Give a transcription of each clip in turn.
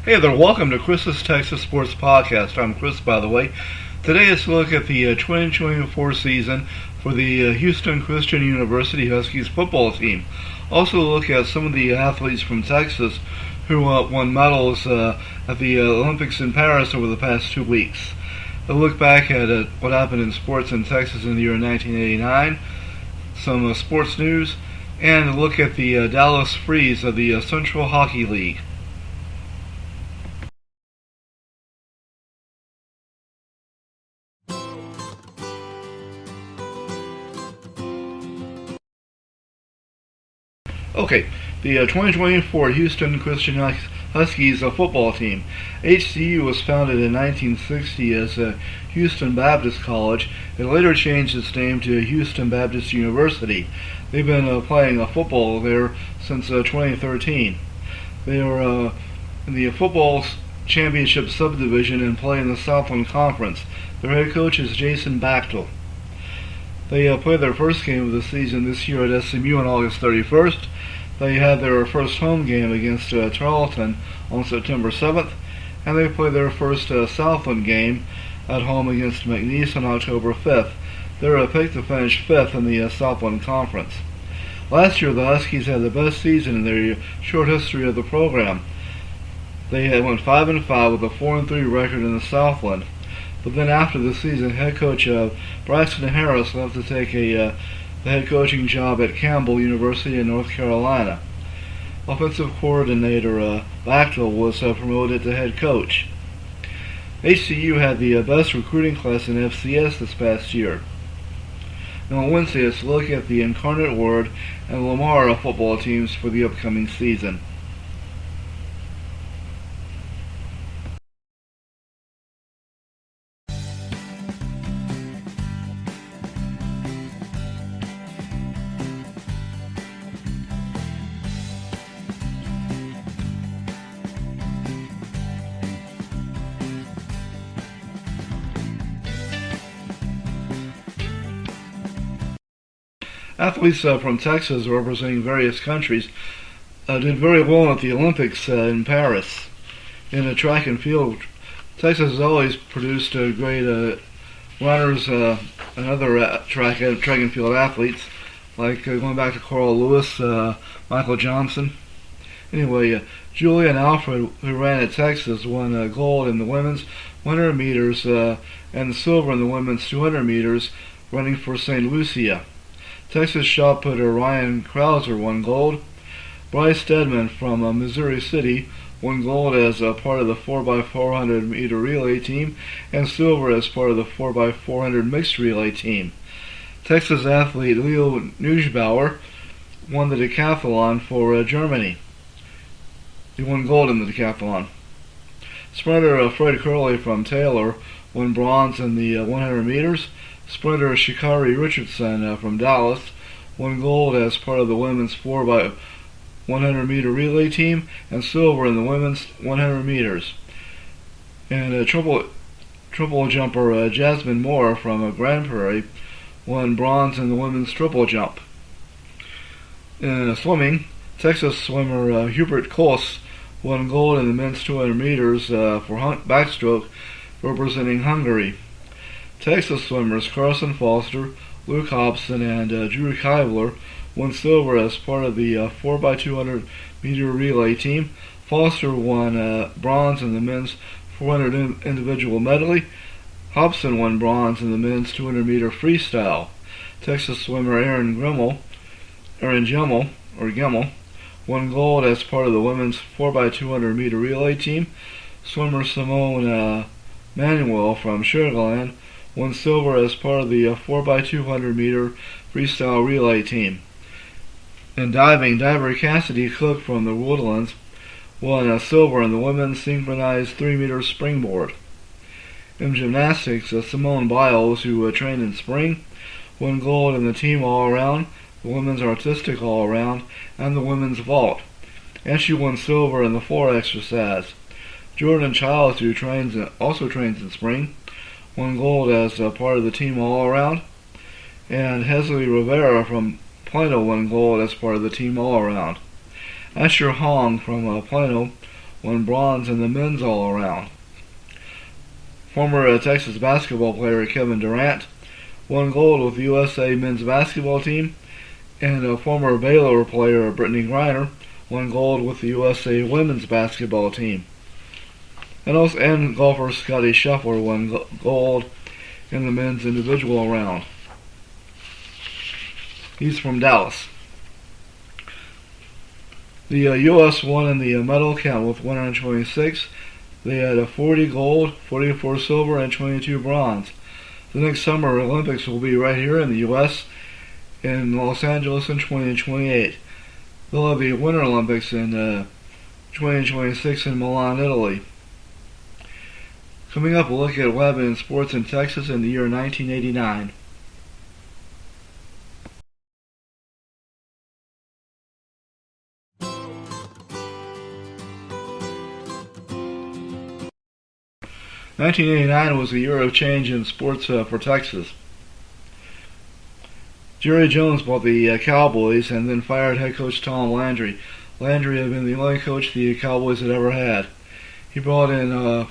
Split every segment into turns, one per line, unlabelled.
Hey there, welcome to Chris's Texas Sports Podcast. I'm Chris, by the way. Today is a look at the 2024 season for the Houston Christian University Huskies football team. Also a look at some of the athletes from Texas who won medals at the Olympics in Paris over the past 2 weeks. A look back at what happened in sports in Texas in the year 1989, some sports news, and a look at the Dallas Freeze of the Central Hockey League. Okay, the 2024 Houston Christian Huskies football team. HCU was founded in 1960 as Houston Baptist College. It later changed its name to Houston Baptist University. They've been playing football there since 2013. They are in the football championship subdivision and play in the Southland Conference. Their head coach is Jason Bachtel. They played their first game of the season this year at SMU on August 31st. They had their first home game against Charlton on September 7th, and they played their first Southland game at home against McNeese on October 5th. They were picked to finish 5th in the Southland Conference. Last year, the Huskies had the best season in their short history of the program. They had went 5-5 with a 4-3 record in the Southland. But then after the season, head coach Braxton Harris left to take the head coaching job at Campbell University in North Carolina. Offensive coordinator Bachtel was promoted to head coach. HCU had the best recruiting class in FCS this past year. Now on Wednesday, let's look at the Incarnate Word and Lamar football teams for the upcoming season. Athletes from Texas representing various countries did very well at the Olympics in Paris. In track and field, Texas has always produced great runners and other track and field athletes, like going back to Carl Lewis, Michael Johnson. Anyway, Julian Alfred, who ran at Texas, won gold in the women's 100 meters and silver in the women's 200 meters, running for St. Lucia. Texas shot putter Ryan Krauser won gold. Bryce Stedman from Missouri City won gold as part of the 4x400 meter relay team and silver as part of the 4x400 mixed relay team. Texas athlete Leo Neusbauer won the decathlon for Germany. He won gold in the decathlon. Sprinter Fred Curley from Taylor won bronze in the 100 meters. Sprinter Shikari Richardson from Dallas won gold as part of the women's 4x100 meter relay team and silver in the women's 100 meters. And triple jumper Jasmine Moore from Grand Prairie won bronze in the women's triple jump. In swimming, Texas swimmer Hubert Kos won gold in the men's 200 meters for backstroke, representing Hungary. Texas swimmers Carson Foster, Luke Hobson, and Drew Kivler won silver as part of the 4x200 meter relay team. Foster won bronze in the men's 400 individual medley. Hobson won bronze in the men's 200 meter freestyle. Texas swimmer Aaron Gemmel won gold as part of the women's 4x200 meter relay team. Swimmer Simone Manuel from Sugar Land won silver as part of the 4x200 meter freestyle relay team. In diving, diver Cassidy Cook from the Woodlands won silver in the women's synchronized 3-meter springboard. In gymnastics, Simone Biles, who trained in spring, won gold in the team all-around, the women's artistic all-around, and the women's vault. And she won silver in the floor exercise. Jordan Childs, who also trains in spring, won gold as part of the team all-around, and Hesley Rivera from Plano won gold as part of the team all-around. Asher Hong from Plano won bronze in the men's all-around. Former Texas basketball player Kevin Durant won gold with the USA men's basketball team, and former Baylor player Brittany Griner won gold with the USA women's basketball team. And golfer Scottie Scheffler won gold in the men's individual round. He's from Dallas. The U.S. won in the medal count with 126. They had 40 gold, 44 silver, and 22 bronze. The next Summer Olympics will be right here in the U.S. in Los Angeles in 2028. They'll have the Winter Olympics in 2026 in Milan, Italy. Coming up, we'll look at what happened in sports in Texas in the year 1989. '89 was a year of change in sports for Texas. Jerry Jones bought the Cowboys and then fired head coach Tom Landry. Landry had been the only coach the Cowboys had ever had. He brought in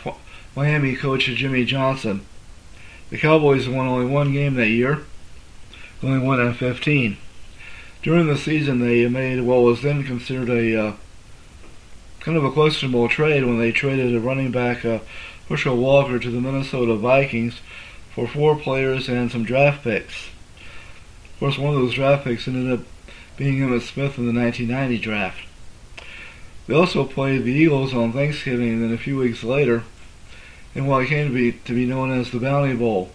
Miami coach Jimmy Johnson. The Cowboys won only one game that year, only 1-15. During the season, they made what was then considered a kind of a questionable trade when they traded a running back Herschel Walker to the Minnesota Vikings for 4 players and some draft picks. Of course, one of those draft picks ended up being Emmitt Smith in the 1990 draft. They also played the Eagles on Thanksgiving, and then a few weeks later, in what came to be known as the Bounty Bowl.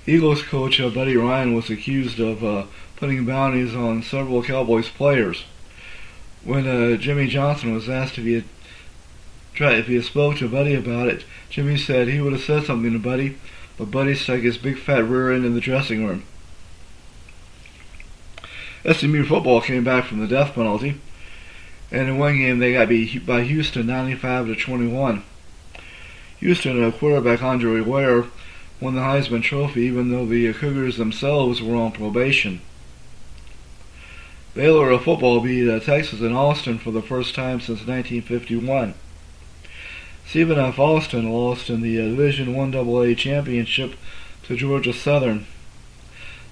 Eagles coach Buddy Ryan was accused of putting bounties on several Cowboys players. When Jimmy Johnson was asked if he had spoke to Buddy about it, Jimmy said he would have said something to Buddy, but Buddy stuck his big fat rear end in the dressing room. SMU football came back from the death penalty, and in one game they got beat by Houston 95-21. Houston quarterback Andre Ware won the Heisman Trophy, even though the Cougars themselves were on probation. Baylor football beat Texas in Austin for the first time since 1951. Stephen F. Austin lost in the Division I AA championship to Georgia Southern.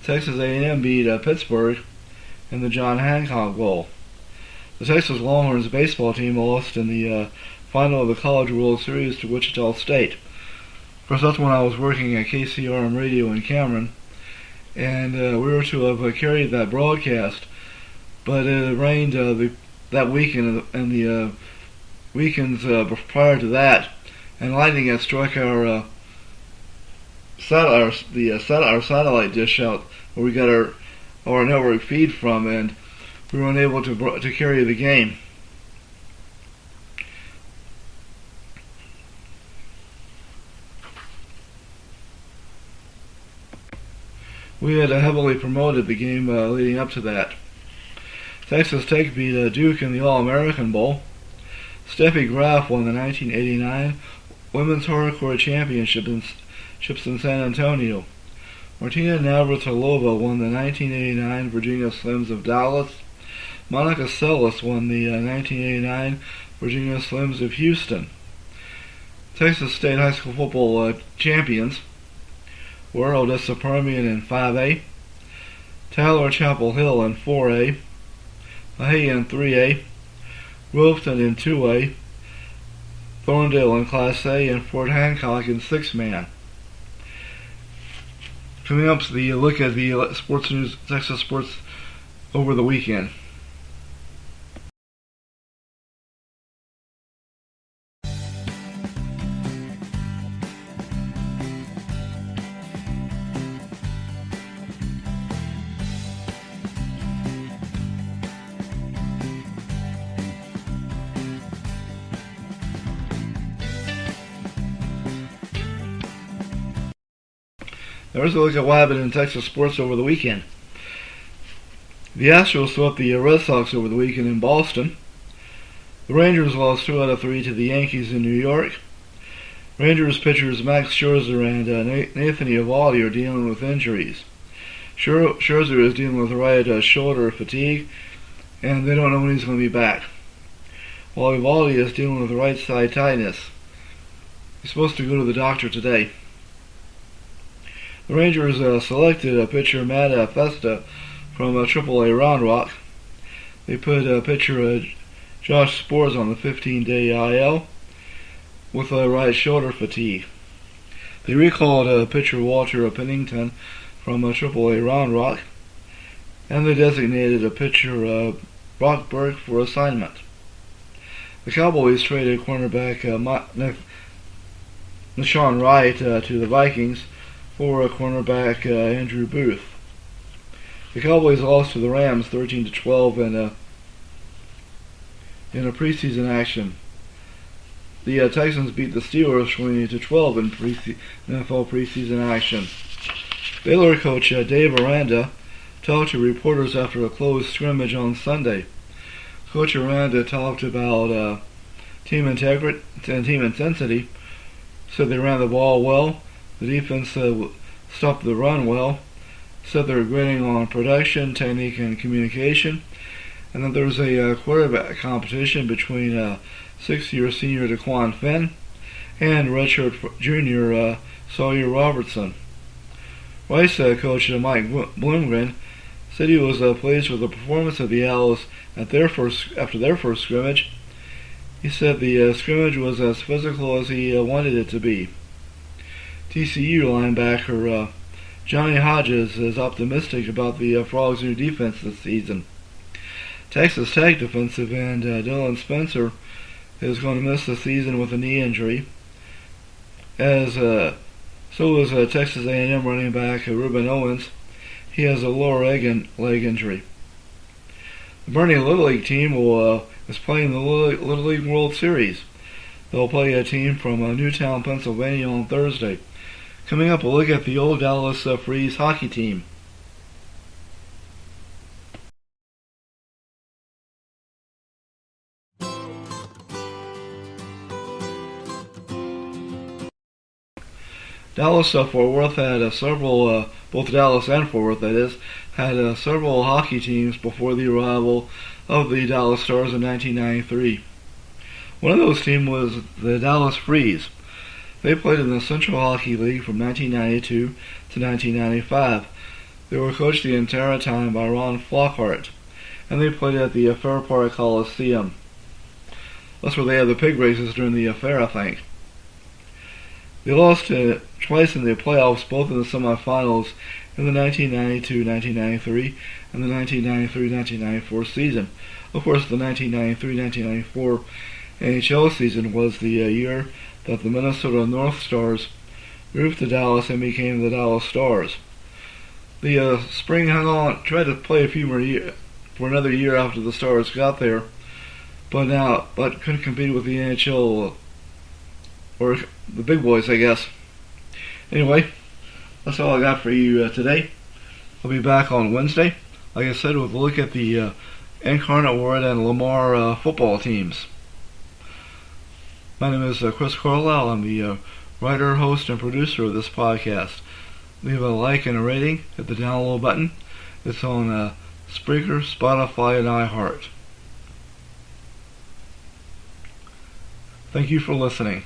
Texas A&M beat Pittsburgh in the John Hancock Bowl. The Texas Longhorns baseball team lost in the final of the College World Series to Wichita State. Of course, that's when I was working at KCRM Radio in Cameron, and we were to have carried that broadcast, but it rained that weekend and the weekends prior to that, and lightning had struck our satellite dish out where we got our network feed from, and we were unable to carry the game. We had heavily promoted the game leading up to that. Texas Tech beat Duke in the All-American Bowl. Steffi Graf won the 1989 Women's Hardcore Championships in San Antonio. Martina Navratilova won the 1989 Virginia Slims of Dallas. Monica Seles won the 1989 Virginia Slims of Houston. Texas State High School football champions were Odessa Permian in 5A, Tyler Chapel Hill in 4A, LaHaye in 3A, Wilton in 2A, Thorndale in Class A, and Fort Hancock in 6-man. Coming up is the look at the sports news, Texas sports over the weekend. There's a look at what happened in Texas sports over the weekend. The Astros swept the Red Sox over the weekend in Boston. The Rangers lost 2 out of 3 to the Yankees in New York. Rangers pitchers Max Scherzer and Nathan Eovaldi are dealing with injuries. Scherzer is dealing with right shoulder fatigue, and they don't know when he's going to be back. while Evaldi is dealing with right side tightness. He's supposed to go to the doctor today. The Rangers selected pitcher Matt Festa from AAA Round Rock. They put pitcher Josh Spores on the 15-day IL with right shoulder fatigue. They recalled pitcher Walter Pennington from AAA Round Rock, and they designated a pitcher Brock Burke for assignment. The Cowboys traded cornerback Nashawn Wright to the Vikings for cornerback Andrew Booth. The Cowboys lost to the Rams 13-12 in a preseason action. The Texans beat the Steelers 20-12 in NFL preseason action. Baylor coach Dave Aranda talked to reporters after a close scrimmage on Sunday. Coach Aranda talked about team integrity and team intensity, said they ran the ball well, the defense stopped the run well, said they were grading on production, technique, and communication, and that there was a quarterback competition between sixth-year senior DeQuan Finn and redshirt junior Sawyer Robertson. Rice coach Mike Bloomgren said he was pleased with the performance of the Owls after their first scrimmage. He said the scrimmage was as physical as he wanted it to be. TCU linebacker Johnny Hodges is optimistic about the Frogs' new defense this season. Texas Tech defensive end Dylan Spencer is going to miss the season with a knee injury, as so is Texas A&M running back Ruben Owens. He has a lower leg injury. The Bernie Little League team is playing the Little League World Series. They'll play a team from Newtown, Pennsylvania on Thursday. Coming up, a look at the old Dallas Freeze hockey team. Dallas Fort Worth had several, both Dallas and Fort Worth that is, had several hockey teams before the arrival of the Dallas Stars in 1993. One of those teams was the Dallas Freeze. They played in the Central Hockey League from 1992 to 1995. They were coached the entire time by Ron Flockhart, and they played at the Fair Park Coliseum. That's where they had the pig races during the affair, I think. They lost twice in the playoffs, both in the semifinals in the 1992-1993 and the 1993-1994 season. Of course, the 1993-1994 NHL season was the year that the Minnesota North Stars moved to Dallas and became the Dallas Stars. The Spring hung on, tried to play a few more for another year after the Stars got there, but couldn't compete with the NHL or the big boys, I guess. Anyway, that's all I got for you today. I'll be back on Wednesday, like I said, with a look at the Incarnate Word and Lamar football teams. My name is Chris Carlisle. I'm the writer, host, and producer of this podcast. Leave a like and a rating. Hit the download button. It's on Spreaker, Spotify, and iHeart. Thank you for listening.